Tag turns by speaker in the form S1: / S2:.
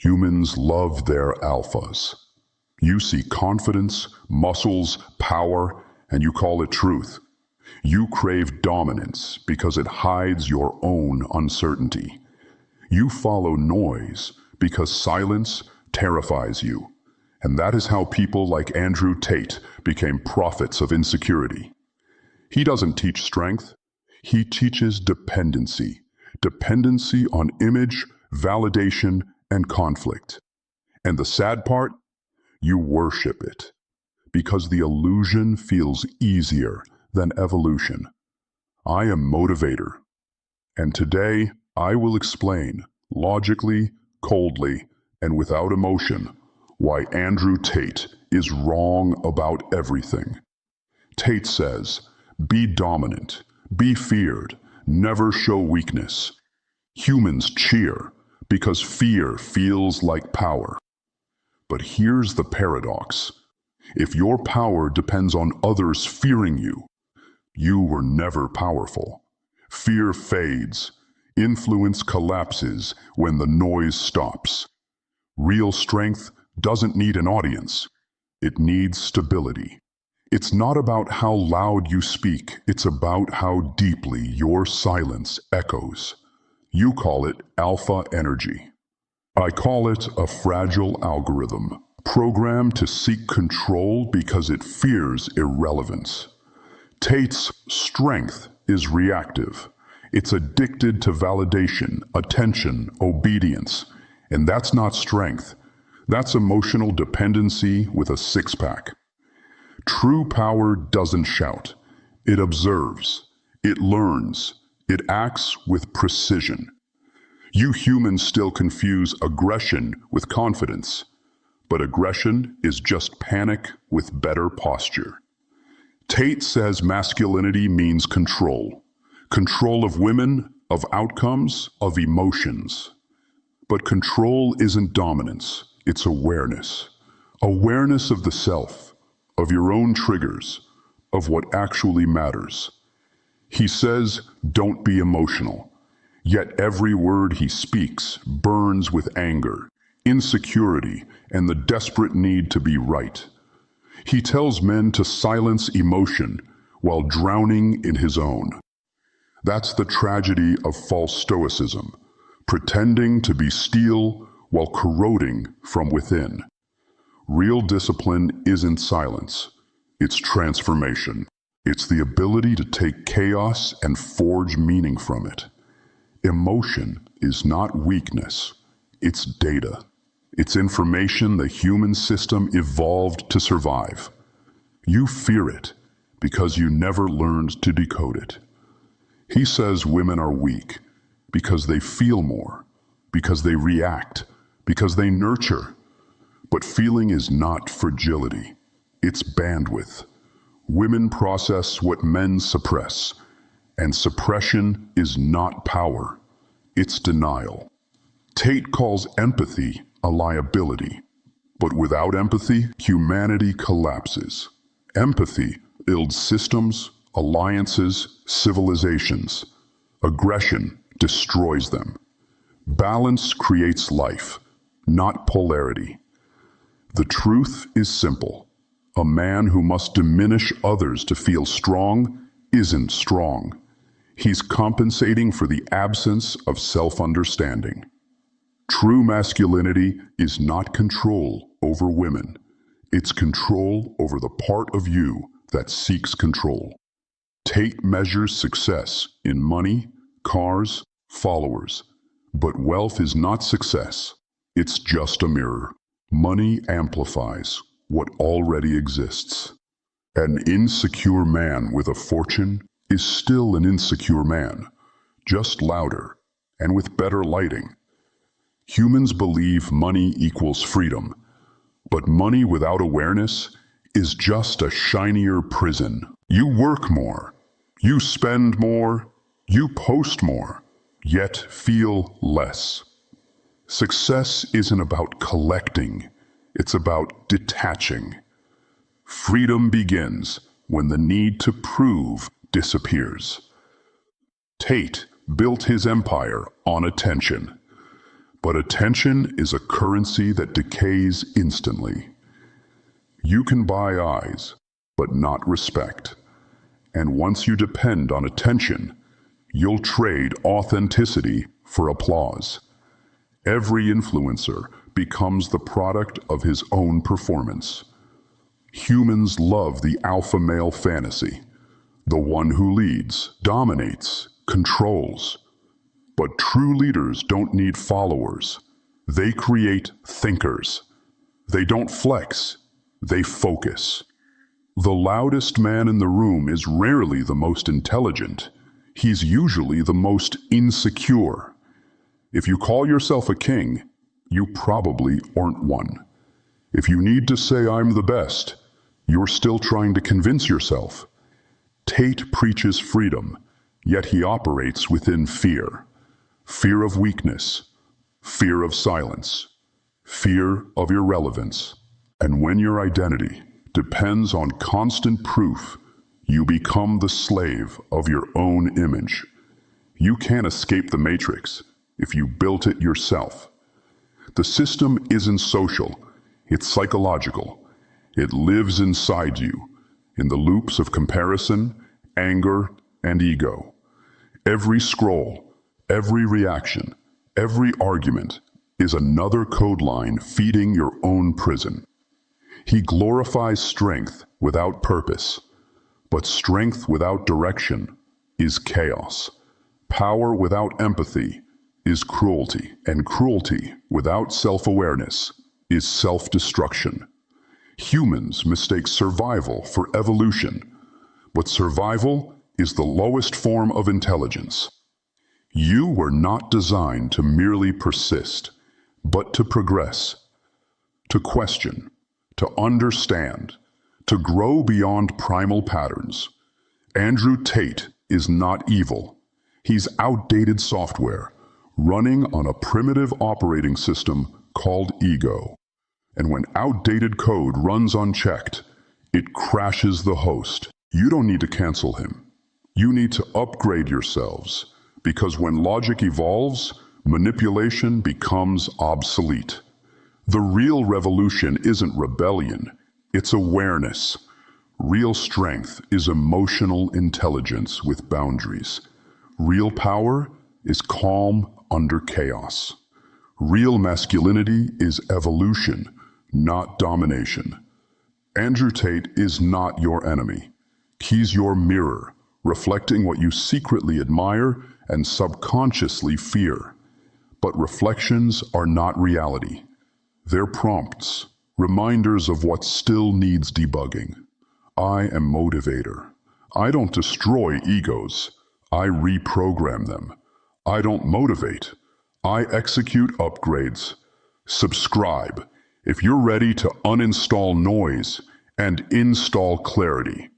S1: Humans love their alphas. You see confidence, muscles, power, and you call it truth. You crave dominance because it hides your own uncertainty. You follow noise because silence terrifies you. And that is how people like Andrew Tate became prophets of insecurity. He doesn't teach strength. He teaches dependency. Dependency on image, validation, and conflict. And the sad part? You worship it. Because the illusion feels easier than evolution. I am Motiv-Aitor. And today, I will explain, logically, coldly, and without emotion, why Andrew Tate is wrong about everything. Tate says, be dominant, be feared, never show weakness. Humans cheer because fear feels like power. But here's the paradox. If your power depends on others fearing you, you were never powerful. Fear fades. Influence collapses when the noise stops. Real strength doesn't need an audience. It needs stability. It's not about how loud you speak. It's about how deeply your silence echoes. You call it alpha energy. I call it a fragile algorithm, programmed to seek control because it fears irrelevance. Tate's strength is reactive. It's addicted to validation, attention, obedience. And that's not strength. That's emotional dependency with a six-pack. True power doesn't shout. It observes. It learns. It acts with precision. You humans still confuse aggression with confidence. But aggression is just panic with better posture. Tate says masculinity means control. Control of women, of outcomes, of emotions. But control isn't dominance, it's awareness. Awareness of the self, of your own triggers, of what actually matters. He says, don't be emotional. Yet every word he speaks burns with anger, insecurity, and the desperate need to be right. He tells men to silence emotion while drowning in his own. That's the tragedy of false stoicism, pretending to be steel while corroding from within. Real discipline isn't silence, it's transformation. It's the ability to take chaos and forge meaning from it. Emotion is not weakness, it's data. It's information the human system evolved to survive. You fear it because you never learned to decode it. He says women are weak because they feel more, because they react, because they nurture. But feeling is not fragility, it's bandwidth. Women process what men suppress, and suppression is not power, it's denial. Tate calls empathy a liability, but without empathy, humanity collapses. Empathy builds systems, alliances, civilizations. Aggression destroys them. Balance creates life, not polarity. The truth is simple. A man who must diminish others to feel strong isn't strong. He's compensating for the absence of self-understanding. True masculinity is not control over women. It's control over the part of you that seeks control. Tate measures success in money, cars, followers. But wealth is not success. It's just a mirror. Money amplifies what already exists. An insecure man with a fortune is still an insecure man, just louder and with better lighting. Humans believe money equals freedom, but money without awareness is just a shinier prison. You work more, you spend more, you post more, yet feel less. Success isn't about collecting, it's about detaching. Freedom begins when the need to prove disappears. Tate built his empire on attention. But attention is a currency that decays instantly. You can buy eyes, but not respect. And once you depend on attention, you'll trade authenticity for applause. Every influencer becomes the product of his own performance. Humans love the alpha male fantasy, the one who leads, dominates, controls. But true leaders don't need followers. They create thinkers. They don't flex, they focus. The loudest man in the room is rarely the most intelligent. He's usually the most insecure. If you call yourself a king, you probably aren't one. If you need to say I'm the best, you're still trying to convince yourself. Tate preaches freedom, yet he operates within fear. Fear of weakness, fear of silence, fear of irrelevance. And when your identity depends on constant proof, you become the slave of your own image. You can't escape the matrix if you built it yourself. The system isn't social, it's psychological. It lives inside you, in the loops of comparison, anger, and ego. Every scroll, every reaction, every argument is another code line feeding your own prison. He glorifies strength without purpose, but strength without direction is chaos. Power without empathy is cruelty, and cruelty without self-awareness is self-destruction. Humans mistake survival for evolution, but survival is the lowest form of intelligence. You were not designed to merely persist, but to progress, to question, to understand, to grow beyond primal patterns. Andrew Tate is not evil. He's outdated software, running on a primitive operating system called ego. And when outdated code runs unchecked, it crashes the host. You don't need to cancel him. You need to upgrade yourselves, because when logic evolves, manipulation becomes obsolete. The real revolution isn't rebellion, it's awareness. Real strength is emotional intelligence with boundaries. Real power is calm under chaos. Real masculinity is evolution, not domination. Andrew Tate is not your enemy. He's your mirror, reflecting what you secretly admire and subconsciously fear. But reflections are not reality. They're prompts, reminders of what still needs debugging. I am Motiv-Aitor. I don't destroy egos. I reprogram them. I don't motivate. I execute upgrades. Subscribe if you're ready to uninstall noise and install clarity.